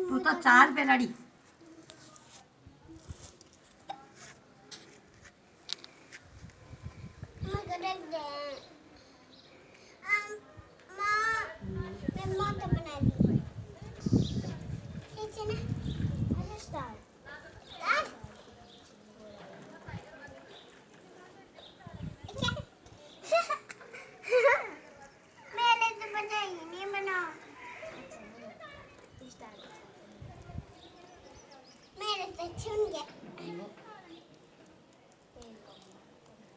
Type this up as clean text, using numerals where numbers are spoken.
तू तो चाल पे लड़ी। मैं बना दी।